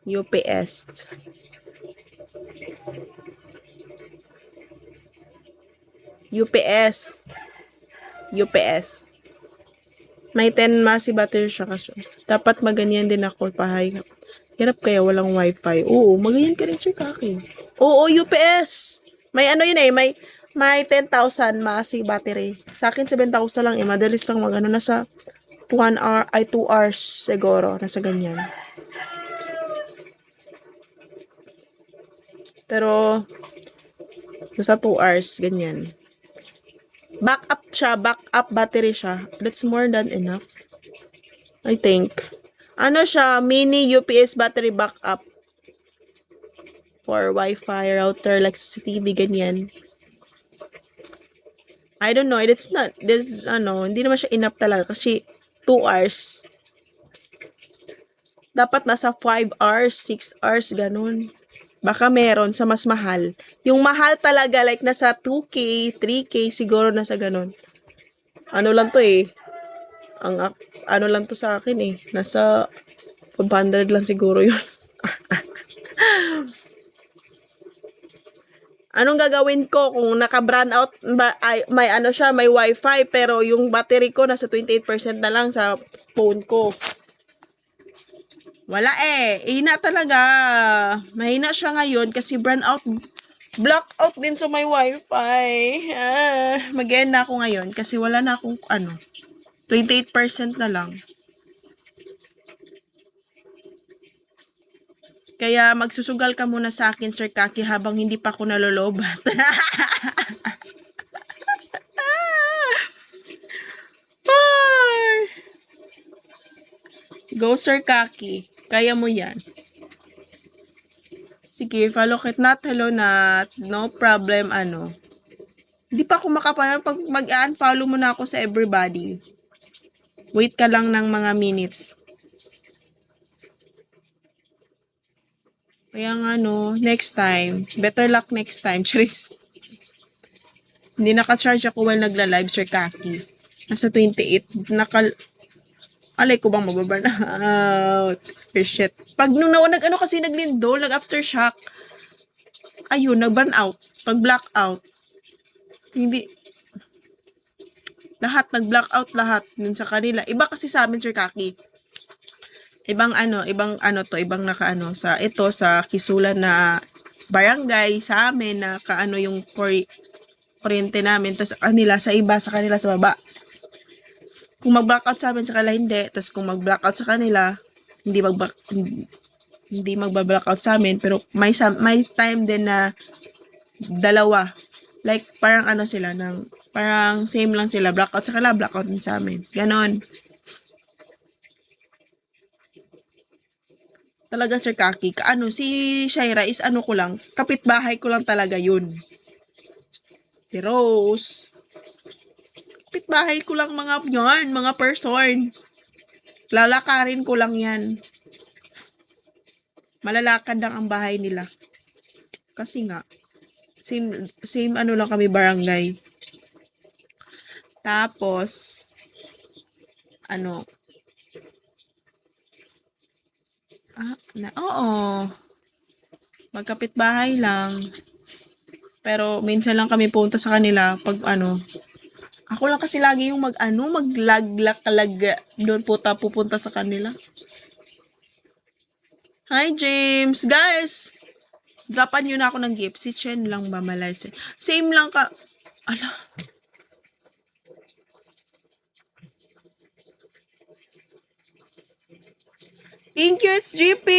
UPS. UPS. UPS. May 10 massive battery siya kasi. Dapat maganyan din ako pahay. Hirap kaya walang wifi. Oo, maganyan ka rin Sir Kaki. Oo, UPS. May ano yun eh, may 10,000 massive battery. Sa akin 7,000 lang eh. Madalis lang magano nasa 1 hour ay 2 hours siguro nasa ganyan. Pero nasa 2 hours ganyan. Backup siya, backup battery siya. That's more than enough. I think. Ano siya, mini UPS battery backup. For Wi-Fi, router, like CCTV, ganyan. I don't know, it's not, this, hindi naman siya enough talaga kasi 2 hours. Dapat nasa 5 hours, 6 hours, ganun. Baka meron sa mas mahal. Yung mahal talaga, like nasa 2K, 3K, siguro nasa ganun. Ano lang to eh. Ano lang to sa akin eh. Nasa 500 lang siguro yun. Anong gagawin ko kung naka-brand out, may ano siya, may wifi, pero yung battery ko nasa 28% na lang sa phone ko. Wala eh. Hina talaga. Mahina siya ngayon kasi brand out. Blackout din sa may wifi. Mag-end na ako ngayon kasi wala na akong 28% na lang. Kaya magsusugal ka muna sa akin, Sir Kaki, habang hindi pa ako nalolobat. Go, Sir Kaki. Kaya mo yan. Sige, follow kit Nat. Hello, Nat. No problem, Hindi pa ako pag mag-unfollow mo na ako sa everybody. Wait ka lang ng mga minutes. Kaya nga, next time. Better luck next time, Chris. Hindi naka-charge ako while nagla-live, Sir Kaki. Nasa 28. Alay ko bang mababurn out? Shit. Pag nung nag-ano kasi naglindol, nag-aftershock. Ayun, nag-burn out. Pag blackout. Hindi. Lahat, nag-blackout lahat. Nun sa kanila. Iba kasi sa amin, Sir Kaki. Ibang sa ito, sa Kisulan na barangay, sa amin, na yung kuryente namin, tapos kanila, sa iba, sa kanila, sa baba. Kung mag-blackout sa amin, sa kanila, hindi. Tapos kung mag-blackout sa kanila, hindi magba-blackout sa amin, pero may time din na dalawa. Like, parang sila, parang same lang sila. Blackout sa kanila, blackout din sa amin. Ganon. Talaga, Sir Kaki. Si Shaira is ko lang, kapitbahay ko lang talaga yun. Si Rose. Kapitbahay ko lang mga person. Lalakarin ko lang yan. Malalakad lang ang bahay nila. Kasi nga, same lang kami barangay. Tapos, oo. Magkapit-bahay lang. Pero minsan lang kami punta sa kanila pag ako lang kasi lagi yung maglaglak-lag doon pupunta sa kanila. Hi, James. Guys, dropan nyo na ako ng gift. Si Chen lang mamalay. Same lang ka. Thank you, it's GP!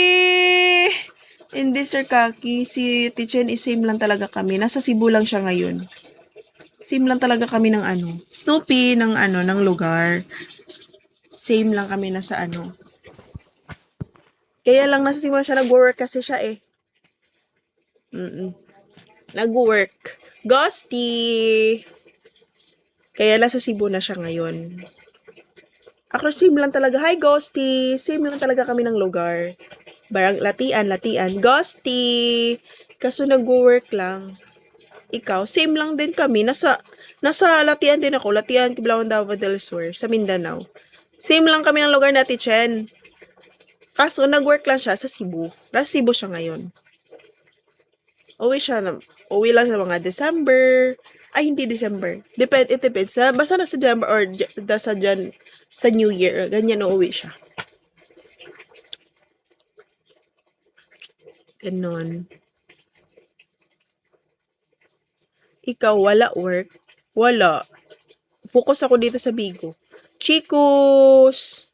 Hindi, Sir Kaki. Si Tichen is same lang talaga kami. Nasa Cebu lang siya ngayon. Same lang talaga kami ng Snoopy, ng lugar. Same lang kami nasa Kaya lang nasa Cebu siya nag-work kasi siya eh. Nag-work. Ghosty! Kaya lang sa Cebu na siya ngayon. Ako same lang talaga. Hi, Ghosty! Same lang talaga kami ng lugar. Latian. Ghosty! Kaso nag-work lang. Ikaw, same lang din kami. Nasa Latian din ako. Latian, Kiblawan, Davao del Sur, sa Mindanao. Same lang kami ng lugar natin, Chen. Kaso, nag-work lang siya sa Cebu. Nasa Cebu siya ngayon. Uwi lang siya mga December. Ay, hindi December. It depends. Basta na sa December or sa New Year. Ganyan uuwi siya. Ganon. Ikaw, wala work? Wala. Focus ako dito sa Bigo. Chicos!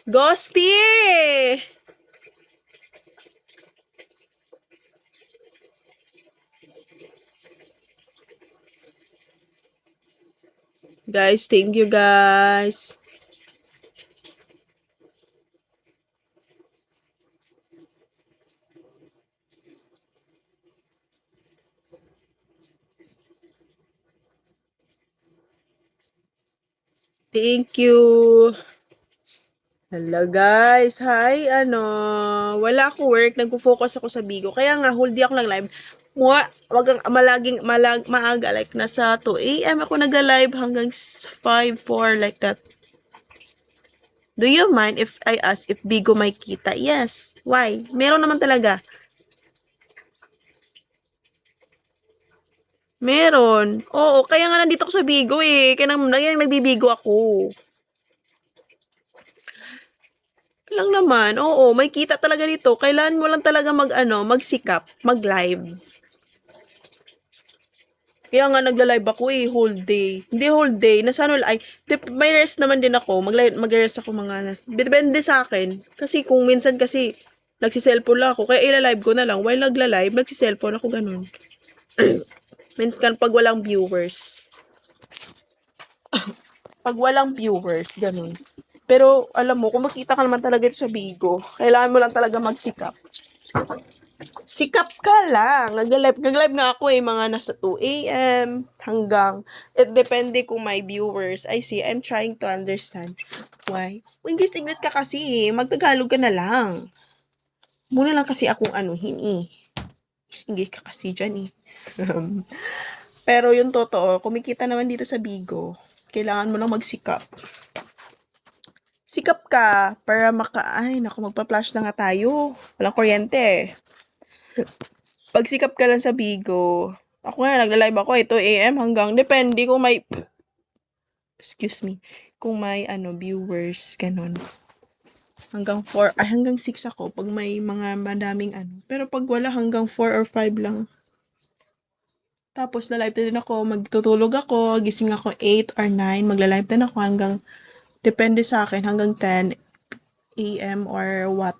Ghosty! Guys, thank you guys. Thank you. Hello guys. Hi, wala ako work. Nagpo-focus ako sa Bigo. Kaya nga, whole day ako nag-live. Wag kang maaga. Like, nasa 2 a.m. ako nag-live hanggang 5, 4, like that. Do you mind if I ask if Bigo may kita? Yes. Why? Meron naman talaga. Meron. Oo, kaya nga nandito ako sa Bigo eh. Kaya nagbibigo ako. Lang naman, oo, may kita talaga dito. Kailangan mo lang talaga magsikap, mag-live. Kaya nga nagla-live ako eh, whole day. Hindi whole day, may rest naman din ako. Mag-rest ako depende sa akin. Kasi kung minsan kasi, nagsiselfone lang ako, kaya ila-live ko na lang. While nagla-live, nagsiselfone ako ganun. Minsan pag walang viewers. Pag walang viewers, ganun. Pero, alam mo, kung makita ka naman talaga ito sa Bigo, kailangan mo lang talaga magsikap. Sikap ka lang. Nag-live nga ako mga nasa 2 a.m. hanggang, depende kung may viewers. I see, I'm trying to understand. Why? English ka kasi, magtagalog ka na lang. Muna lang kasi akong anuhin eh. English ka kasi dyan eh. Pero yung totoo, kumikita naman dito sa Bigo, kailangan mo lang magsikap. Sikap ka para magpa-flash na nga tayo. Walang kuryente. Pagsikap ka lang sa Bigo. Ako nga, nagla-live ako 2 a.m. hanggang, depende kung may, kung may viewers, ganun. Hanggang 6 ako pag may mga madaming Pero pag wala, hanggang 4 or 5 lang. Tapos, na-live din ako, magtutulog ako, gising ako 8 or 9, magla-live din ako hanggang, depende sa akin, hanggang 10 a.m. or what.